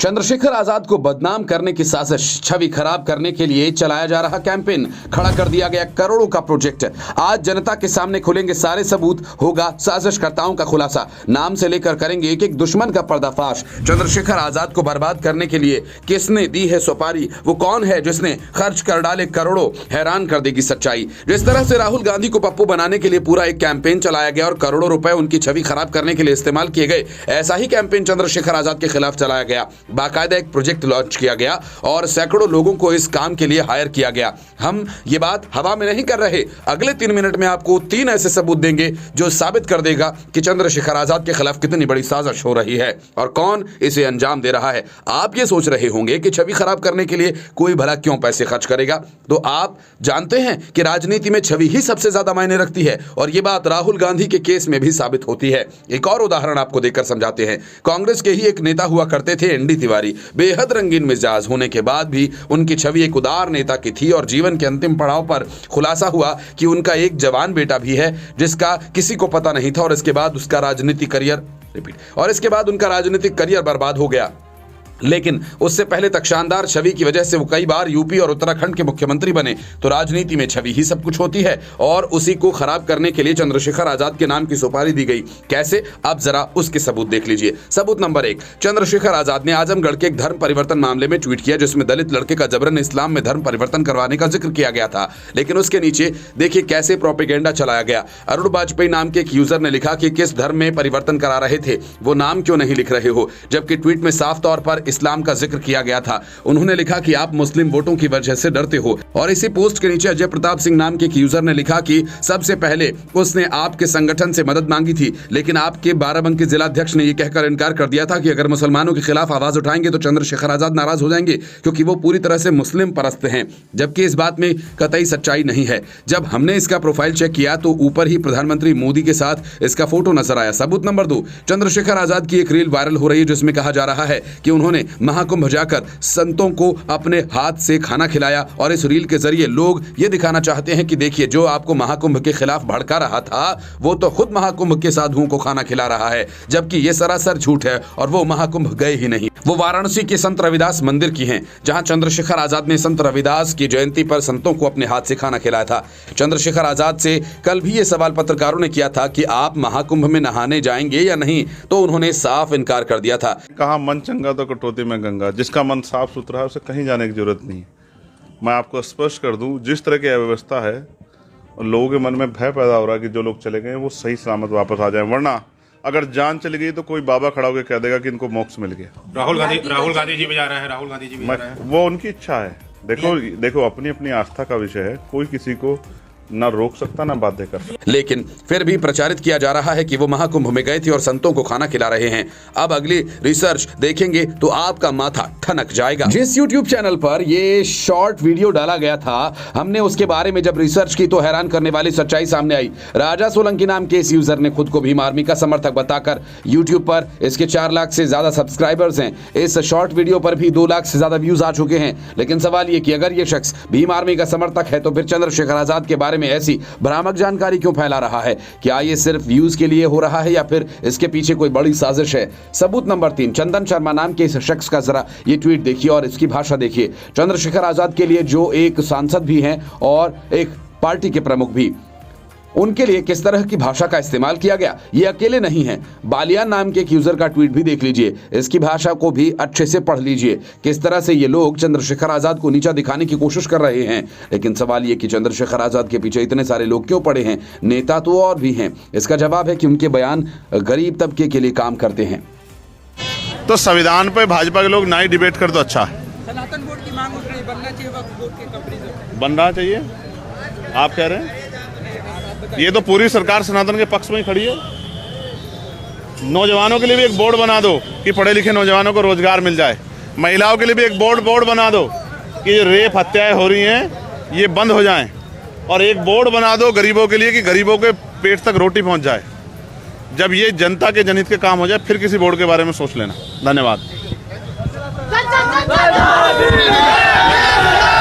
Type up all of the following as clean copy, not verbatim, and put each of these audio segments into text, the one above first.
चंद्रशेखर आजाद को बदनाम करने की साजिश, छवि खराब करने के लिए चलाया जा रहा कैंपेन, खड़ा कर दिया गया करोड़ों का प्रोजेक्ट। आज जनता के सामने खुलेंगे सारे सबूत, होगा साजिशकर्ताओं का खुलासा, नाम से लेकर करेंगे एक एक दुश्मन का पर्दाफाश। चंद्रशेखर आजाद को बर्बाद करने के लिए किसने दी है सुपारी, वो कौन है जिसने खर्च कर डाले करोड़ों, हैरान कर देगी सच्चाई। जिस तरह से राहुल गांधी को पप्पू बनाने के लिए पूरा एक कैंपेन चलाया गया और करोड़ों रुपए उनकी छवि खराब करने के लिए इस्तेमाल किए गए, ऐसा ही कैंपेन चंद्रशेखर आजाद के खिलाफ चलाया गया। बाकायदा एक प्रोजेक्ट लॉन्च किया गया और सैकड़ों लोगों को इस काम के लिए हायर किया गया। हम ये बात हवा में नहीं कर रहे, अगले 3 मिनट में आपको 3 ऐसे सबूत देंगे जो साबित कर देगा कि चंद्रशेखर आजाद के खिलाफ कितनी बड़ी साजिश हो रही है और कौन इसे अंजाम दे रहा है। आप ये सोच रहे होंगे कि छवि खराब करने के लिए कोई भला क्यों पैसे खर्च करेगा, तो आप जानते हैं कि राजनीति में छवि ही सबसे ज्यादा मायने रखती है और ये बात राहुल गांधी के केस में भी साबित होती है। एक और उदाहरण आपको देकर समझाते हैं। कांग्रेस के ही एक नेता हुआ करते थे एनडी तिवारी। बेहद रंगीन मिजाज होने के बाद भी उनकी छवि एक उदार नेता की थी और जीवन के अंतिम पड़ाव पर खुलासा हुआ कि उनका एक जवान बेटा भी है जिसका किसी को पता नहीं था और इसके बाद उनका राजनीतिक करियर बर्बाद हो गया। लेकिन उससे पहले तक शानदार छवि की वजह से वो कई बार यूपी और उत्तराखंड के मुख्यमंत्री बने। तो राजनीति में छवि ही सब कुछ होती है और उसी को खराब करने के लिए चंद्रशेखर आजाद के नाम की सुपारी दी गई। कैसे, आप जरा उसके सबूत देख लीजिए। सबूत नंबर 1, चंद्रशेखर आजाद ने आजमगढ़ के एक धर्म परिवर्तन मामले में ट्वीट किया जिसमें दलित लड़के का जबरन इस्लाम में धर्म परिवर्तन करवाने का जिक्र किया गया था। लेकिन उसके नीचे देखिए कैसे प्रोपेगेंडा चलाया गया। अरुण वाजपेयी नाम के एक यूजर ने लिखा कि किस धर्म में परिवर्तन करा रहे थे, वो नाम क्यों नहीं लिख रहे हो, जबकि ट्वीट में साफ तौर पर इस्लाम का जिक्र किया गया था। उन्होंने लिखा कि आप मुस्लिम वोटों की वजह से डरते हो और इसी पोस्ट के नीचे अजय प्रताप सिंह नाम के एक यूजर ने लिखा कि सबसे पहले उसने आपके संगठन से मदद मांगी थी, लेकिन आपके बाराबंकी जिला अध्यक्ष ने यह कहकर इनकार कर दिया था कि अगर मुसलमानों के खिलाफ आवाज उठाएंगे तो चंद्रशेखर आजाद नाराज हो जाएंगे क्योंकि वो पूरी तरह से मुस्लिम परस्त हैं, जबकि इस बात में कतई सच्चाई नहीं है। जब हमने इसका प्रोफाइल चेक किया तो ऊपर ही प्रधानमंत्री मोदी के साथ इसका फोटो नजर आया। सबूत नंबर 2, चंद्रशेखर आजाद की एक रील वायरल हो रही है जिसमें कहा जा रहा है कि उन्होंने महाकुंभ जाकर संतों को अपने हाथ से खाना खिलाया और इस रील के जरिए लोग ये दिखाना चाहते हैं कि देखिए जो आपको महाकुंभ के खिलाफ भड़का रहा था वो तो खुद महाकुंभ के साधुओं को खाना खिला रहा है, जबकि ये सरासर झूठ है और वो महाकुंभ गए ही नहीं। वो वाराणसी के संत रविदास मंदिर की हैं जहां चंद्रशेखर आजाद ने संत रविदास की जयंती पर संतों को अपने हाथ से खाना खिलाया था। चंद्रशेखर आजाद से कल भी ये सवाल पत्रकारों ने किया था कि आप महाकुंभ में नहाने जाएंगे या नहीं, तो उन्होंने साफ इनकार कर दिया था। कहा मन चंगा तो कटौती में गंगा, जिसका मन साफ सुथरा है उसे कहीं जाने की जरूरत नहीं। मैं आपको स्पष्ट कर दूं, जिस तरह की अव्यवस्था है और लोगों के मन में भय पैदा हो रहा है कि जो लोग चले गए वो सही सलामत वापस आ जाएं, वरना अगर जान चली गई तो कोई बाबा खड़ा होकर कह देगा कि इनको मोक्ष मिल गया। राहुल गांधी जी भी जा रहे हैं, राहुल गांधी जी भी जा रहे हैं। वो उनकी इच्छा है। देखो अपनी अपनी आस्था का विषय है, कोई किसी को ना रोक सकता ना बाध्य कर सकता। लेकिन फिर भी प्रचारित किया जा रहा है कि वो महाकुंभ में गए थे और संतों को खाना खिला रहे हैं। अब अगली रिसर्च देखेंगे तो आपका माथा ठनक जाएगा। जिस YouTube चैनल पर ये शॉर्ट वीडियो डाला गया था, हमने उसके बारे में जब रिसर्च की तो हैरान करने वाली सच्चाई सामने आई। राजा सोलंकी नाम के इस यूजर ने खुद को भीम आर्मी का समर्थक बताकर YouTube पर इसके 4 लाख से ज्यादा सब्सक्राइबर्स हैं। इस शॉर्ट वीडियो पर भी 2 लाख से ज्यादा व्यूज आ चुके हैं। लेकिन सवाल ये कि अगर ये शख्स भीम आर्मी का समर्थक है तो फिर चंद्रशेखर आजाद के बारे में ऐसी भ्रामक जानकारी क्यों फैला रहा है? क्या ये सिर्फ व्यूज के लिए हो रहा है या फिर इसके पीछे कोई बड़ी साजिश है? सबूत नंबर 3, चंदन शर्मा नाम के इस शख्स का जरा ये ट्वीट देखिए और इसकी भाषा देखिए। चंद्रशेखर आजाद के लिए जो एक सांसद भी हैं और एक पार्टी के प्रमुख भी, उनके लिए किस तरह की भाषा का इस्तेमाल किया गया। ये अकेले नहीं हैं, बालियान नाम के एक यूजर का ट्वीट भी देख लीजिए, इसकी भाषा को भी अच्छे से पढ़ लीजिए, किस तरह से ये लोग चंद्रशेखर आजाद को नीचा दिखाने की कोशिश कर रहे हैं। लेकिन सवाल ये कि चंद्रशेखर आजाद के पीछे इतने सारे लोग क्यों पड़े हैं? नेता तो और भी हैं। इसका जवाब है कि उनके बयान गरीब तबके के लिए काम करते हैं। तो संविधान पे भाजपा के लोग ना ही डिबेट कर तो अच्छा है। सनातन बोर्ड की मांग उठ रही, बनना चाहिए वक्फ बोर्ड के कंपनी बनना चाहिए, आप कह रहे हैं। ये तो पूरी सरकार सनातन के पक्ष में ही खड़ी है। नौजवानों के लिए भी एक बोर्ड बना दो कि पढ़े लिखे नौजवानों को रोजगार मिल जाए। महिलाओं के लिए भी एक बोर्ड बना दो कि जो रेप हत्याएं हो रही हैं ये बंद हो जाएं। और एक बोर्ड बना दो गरीबों के लिए कि गरीबों के पेट तक रोटी पहुंच जाए। जब ये जनता के जनहित के काम हो जाए फिर किसी बोर्ड के बारे में सोच लेना। धन्यवाद।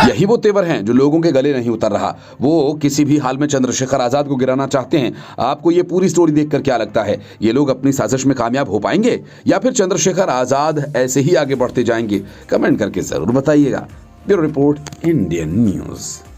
यही वो तेवर हैं जो लोगों के गले नहीं उतर रहा। वो किसी भी हाल में चंद्रशेखर आजाद को गिराना चाहते हैं। आपको ये पूरी स्टोरी देखकर क्या लगता है? ये लोग अपनी साजिश में कामयाब हो पाएंगे या फिर चंद्रशेखर आजाद ऐसे ही आगे बढ़ते जाएंगे? कमेंट करके जरूर बताइएगा। Bureau report, Indian news.